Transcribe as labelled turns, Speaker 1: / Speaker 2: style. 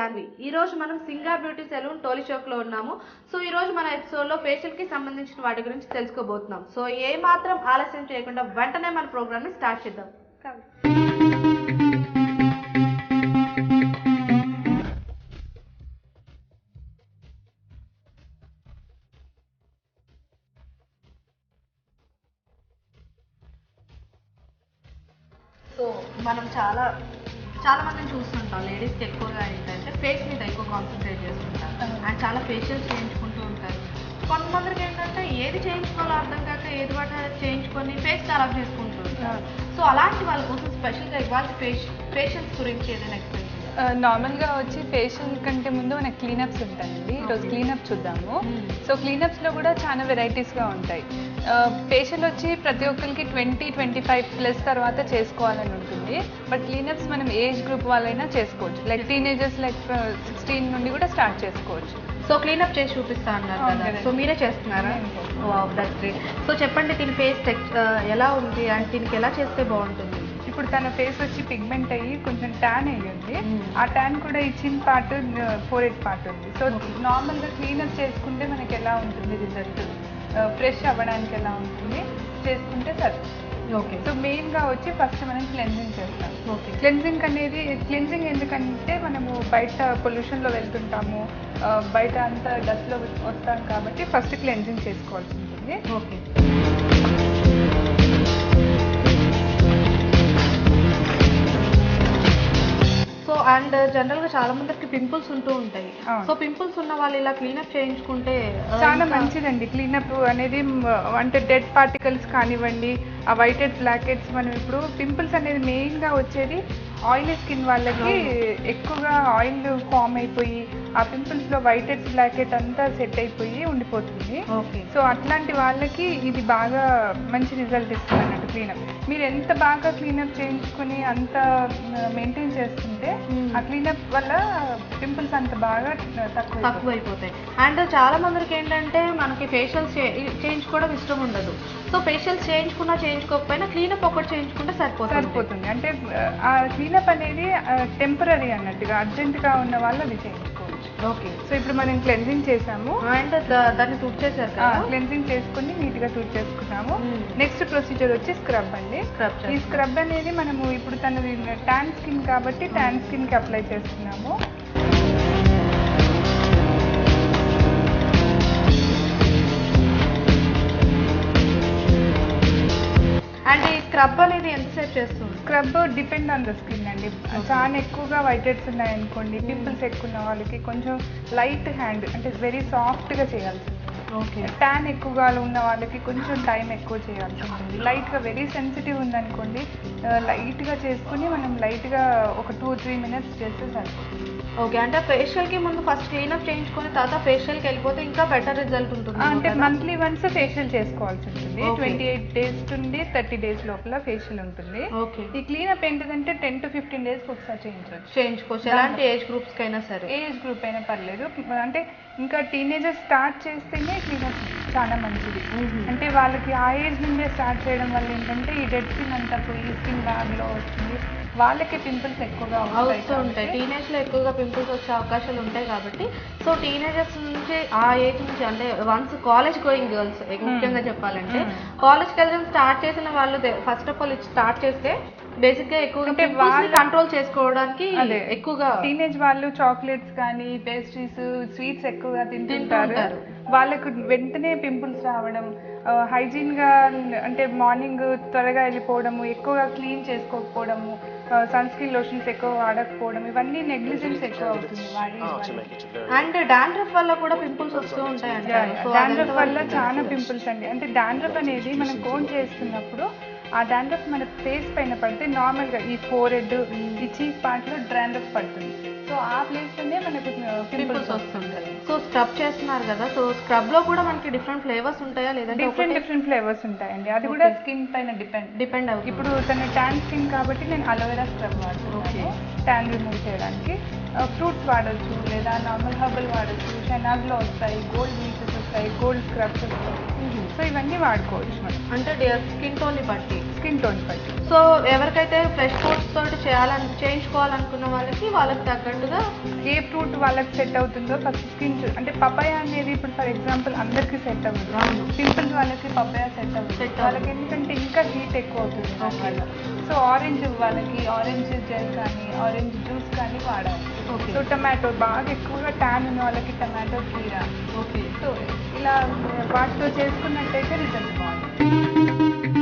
Speaker 1: జాన్వి. ఈ రోజు మనం సింగార్ బ్యూటీ సెలూన్ టోలీ చౌక్ లో ఉన్నాము. సో ఈ రోజు మన ఎపిసోడ్ లో ఫేషియల్ కి సంబంధించిన వాటి గురించి తెలుసుకోబోతున్నాం. సో ఏ మాత్రం ఆలస్యం చేయకుండా వెంటనే మన ప్రోగ్రామ్ ని స్టార్ట్ చేద్దాం. సో మనం చాలా మందిని చూస్తుంటాం. లేడీస్కి ఎక్కువగా ఏంటంటే ఫేస్ మీద ఎక్కువ కాన్సన్ట్రేట్ చేస్తుంటారు అండ్ చాలా ఫేషియల్స్ చేయించుకుంటూ ఉంటారు. కొంతమందికి ఏంటంటే ఏది చేయించుకోవాలో అర్థం కాక ఏది పట్ట చేయించుకొని ఫేస్ ఖరాబ్ చేసుకుంటూ ఉంటారు. సో అలాంటి వాళ్ళ కోసం స్పెషల్గా ఇవాళ ఫేషియల్స్ గురించి ఏదైనా ఎక్స్ప్లెయిన్ చేయాలి.
Speaker 2: నార్మల్గా వచ్చి ఫేషియల్ కంటే ముందు మనకి క్లీనప్స్ ఉంటాయండి. ఈరోజు క్లీనప్ చూద్దాము. సో క్లీనప్స్లో కూడా చాలా వెరైటీస్గా ఉంటాయి. ఫేషియల్ వచ్చి ప్రతి ఒక్కరికి 20-25+ తర్వాత చేసుకోవాలని ఉంటుంది. బట్ క్లీనప్స్ మనం ఏజ్ గ్రూప్ వాళ్ళైనా చేసుకోవచ్చు. లైక్ టీనేజర్స్ లైక్ 16 నుండి కూడా స్టార్ట్ చేసుకోవచ్చు.
Speaker 1: సో క్లీనప్ చేసి చూపిస్తా అన్నారు కదా, సో మీరే చేస్తున్నారా? That's great. సో చెప్పండి, దీని ఫేస్ ఎలా ఉంది అండ్ దీనికి ఎలా చేస్తే బాగుంటుంది?
Speaker 2: ఇప్పుడు తన ఫేస్ వచ్చి పిగ్మెంట్ అయ్యి కొంచెం ట్యాన్ అయ్యింది. ఆ ట్యాన్ కూడా ఈ చిన్ పార్ట్, ఫోరెడ్ పార్ట్ ఉంది. సో నార్మల్గా క్లీనప్ చేసుకుంటే మనకి ఎలా ఉంటుంది రిజల్ట్, ఫ్రెష్ అవ్వడానికి ఎలా ఉంటుంది చేసుకుంటే సరే.
Speaker 1: ఓకే.
Speaker 2: సో మెయిన్గా వచ్చి ఫస్ట్ మనం క్లెన్జింగ్ చేస్తాం.
Speaker 1: ఓకే.
Speaker 2: క్లెన్జింగ్ ఎందుకంటే మనము బయట పొల్యూషన్లో వెళ్తుంటాము, బయట అంతా డస్ట్లో వస్తాం కాబట్టి ఫస్ట్ క్లెన్జింగ్ చేసుకోవాల్సి ఉంటుంది.
Speaker 1: ఓకే. సో అండ్ జనరల్గా చాలా మందికి పింపుల్స్ ఉంటూ ఉంటాయి. సో పింపుల్స్ ఉన్న వాళ్ళు ఇలా క్లీనప్ చేయించుకుంటే
Speaker 2: చాలా మంచిదండి. క్లీనప్ అనేది అంటే డెడ్ పార్టికల్స్ కానివ్వండి, ఆ వైట్ హెడ్స్, బ్లాక్ హెడ్స్, మనం ఇప్పుడు పింపుల్స్ అనేది మెయిన్గా వచ్చేది ఆయిలీ స్కిన్ వాళ్ళకి. ఎక్కువగా ఆయిల్ ఫామ్ అయిపోయి ఆ పింపుల్స్లో వైట్ హెడ్స్, బ్లాక్ హెడ్ అంతా సెట్ అయిపోయి ఉండిపోతుంది. సో అట్లాంటి వాళ్ళకి ఇది బాగా మంచి రిజల్ట్ ఇస్తుంది అన్నట్టు క్లీనప్. మీరు ఎంత బాగా క్లీనప్ చేయించుకుని అంత మెయింటైన్ చేస్తుంటే ఆ క్లీనప్ వల్ల పింపుల్స్ అంత బాగా
Speaker 1: తక్కువ అయిపోతాయి. అండ్ చాలా మందికి ఏంటంటే మనకి ఫేషియల్స్ చేయించుకోవడం ఇష్టం ఉండదు. సో ఫేషియల్స్ చేయించుకోకపోయినా క్లీనప్ ఒకటి చేయించుకుంటే సరిపోతుంది.
Speaker 2: అంటే ఆ క్లీనప్ అనేది టెంపరీ అన్నట్టుగా, అర్జెంటుగా ఉన్న వాళ్ళు అది చేయించుకోవచ్చు.
Speaker 1: ఓకే.
Speaker 2: సో ఇప్పుడు మనం క్లెన్జింగ్ చేసాము
Speaker 1: అండ్ దాన్ని సూట్ చేశారు కదా,
Speaker 2: క్లెన్జింగ్ చేసుకుని నీట్గా సూట్ చేసుకున్నాము. నెక్స్ట్ ప్రొసీజర్ వచ్చి స్క్రబ్ అండి. ఈ స్క్రబ్ అనేది మనము ఇప్పుడు తనది ట్యాన్ స్కిన్ కాబట్టి ట్యాన్ స్కిన్కి అప్లై చేస్తున్నాము.
Speaker 1: అండ్ ఈ స్క్రబ్ అనేది ఎంతసేపు చేస్తుంది?
Speaker 2: Scrub depend on the skin అండి. చాలా ఎక్కువగా వైట్ హెడ్స్ ఉన్నాయనుకోండి, పింపుల్స్ ఎక్కువ ఉన్న వాళ్ళకి కొంచెం లైట్ హ్యాండ్ అంటే వెరీ సాఫ్ట్గా చేయాల్సి ఉంటుంది.
Speaker 1: ఓకే.
Speaker 2: ట్యాన్ ఎక్కువగా ఉన్న వాళ్ళకి కొంచెం టైం ఎక్కువ చేయాల్సి ఉంటుంది. లైట్గా వెరీ సెన్సిటివ్ ఉందనుకోండి, లైట్గా చేసుకుని మనం లైట్గా ఒక 2-3 మినిట్స్ చేస్తే సరిపోతుంది.
Speaker 1: ఓకే. అంటే ఫేషియల్కి ముందు ఫస్ట్ క్లీనప్ చేయించుకొని తర్వాత ఫేషియల్కి వెళ్ళిపోతే ఇంకా బెటర్ రిజల్ట్ ఉంటుంది.
Speaker 2: అంటే మంత్లీ వన్స్ ఫేషియల్ చేసుకోవాల్సి ఉంటుంది. 28 days నుండి 30 days లోపల ఫేషియల్ ఉంటుంది.
Speaker 1: ఓకే.
Speaker 2: ఈ క్లీనప్ ఏంటంటే 10-15 days ఒకసారి
Speaker 1: చేయించుకోవచ్చు. ఎలాంటి ఏజ్ గ్రూప్స్కి అయినా సరే,
Speaker 2: ఏజ్ గ్రూప్ అయినా పర్లేదు. అంటే ఇంకా టీనేజర్స్ స్టార్ట్ చేస్తేనే క్లీనప్ చాలా మంచిది. అంటే వాళ్ళకి ఆ ఏజ్ నుండే స్టార్ట్ చేయడం వల్ల ఏంటంటే ఈ డెడ్ స్కిన్ అంతా పోయి స్కిన్ బ్యాగ్లో వస్తుంది, వాళ్ళకి పింపుల్స్ ఎక్కువగా
Speaker 1: వస్తూ ఉంటాయి. టీనేజ్లో ఎక్కువగా పింపుల్స్ వచ్చే అవకాశాలు ఉంటాయి కాబట్టి సో టీనేజర్స్ నుంచి ఆ ఏజ్ నుంచి అంటే వన్స్ కాలేజ్ గోయింగ్ గర్ల్స్ ముఖ్యంగా చెప్పాలంటే కాలేజ్కి వెళ్ళడం స్టార్ట్ చేసిన వాళ్ళు ఫస్ట్ ఆఫ్ ఆల్ స్టార్ట్ చేస్తే బేసిక్గా ఎక్కువగా కంట్రోల్ చేసుకోవడానికి ఎక్కువగా
Speaker 2: టీనేజ్ వాళ్ళు చాక్లెట్స్ కానీ పేస్ట్రీస్, స్వీట్స్ ఎక్కువగా తింటుంటారు. వాళ్ళకు వెంటనే పింపుల్స్ రావడం, హైజీన్గా అంటే మార్నింగ్ త్వరగా వెళ్ళిపోవడము, ఎక్కువగా క్లీన్ చేసుకోకపోవడము, సన్ స్క్రీన్ లోషన్స్ ఎక్కువ వాడకపోవడం, ఇవన్నీ నెగ్లిజెన్స్ ఎక్కువ అవుతుంది వాడి.
Speaker 1: అండ్ డాండ్రఫ్ వల్ల కూడా పింపుల్స్ వస్తూ ఉంటాయండి.
Speaker 2: డాండ్రఫ్ వల్ల చాలా పింపుల్స్ అండి. అంటే డాండ్రఫ్ అనేది మనం కోన్ చేస్తున్నప్పుడు ఆ డాండ్రఫ్ మన ఫేస్ పైన పడితే నార్మల్గా ఈ ఫోరెడ్, ఈ చీక్ పార్ట్లో డాండ్రఫ్ పడుతుంది. సో ఆ ప్లేస్లోనే మనకు పింపుల్స్ వస్తుంటాయి.
Speaker 1: సో స్క్రబ్ చేస్తున్నారు కదా, సో స్క్రబ్లో కూడా మనకి డిఫరెంట్ ఫ్లేవర్స్ ఉంటాయా లేదంటే
Speaker 2: డిఫరెంట్ ఫ్లేవర్స్ ఉంటాయండి. అది కూడా స్కిన్ పైన డిపెండ్ అవుతుంది. ఇప్పుడు తన ట్యాన్ స్కిన్ కాబట్టి నేను అలోవెరా స్క్రబ్ వాడుతున్నాను ట్యాన్ రిమూవ్ చేయడానికి. ఫ్రూట్స్ వాడచ్చు లేదా నార్మల్ హర్బల్ వాడచ్చు. షెనాజ్లో వస్తాయి, గోల్డ్ లీఫెస్ వస్తాయి, కోల్డ్ స్క్రబ్స్ వస్తాయి. సో ఇవన్నీ వాడుకోవచ్చు మనం
Speaker 1: అంటే స్కిన్ టోన్ని బట్టి.
Speaker 2: స్కిన్ టోన్ బట్టి.
Speaker 1: సో ఎవరికైతే ఫ్రెష్ కోట్స్ తోటి చేయించుకోవాలనుకున్న వాళ్ళకి తగ్గట్టుగా
Speaker 2: ఏ ఫ్రూట్ వాళ్ళకి సెట్ అవుతుందో ఫస్ట్ స్కిన్ అంటే పపాయ అనేది ఇప్పుడు ఫర్ ఎగ్జాంపుల్ అందరికీ సెట్ అవ్వదు. పింపుల్స్ వాళ్ళకి పపాయ సెట్ అవ్వదు. వాళ్ళకి ఎందుకంటే ఇంకా హీట్ ఎక్కువ అవుతుంది దానివల్ల. సో ఆరెంజ్ వాళ్ళకి ఆరెంజ్ జెల్ కానీ ఆరెంజ్ జ్యూస్ కానీ వాడాలి. సో టమాటో బాగా ఎక్కువగా ట్యాన్ ఉన్న వాళ్ళకి టమాటో కీరా.
Speaker 1: ఓకే.
Speaker 2: సో ఇలా వాటితో చేసుకున్నట్టయితే రిజల్ట్ బాగుంది.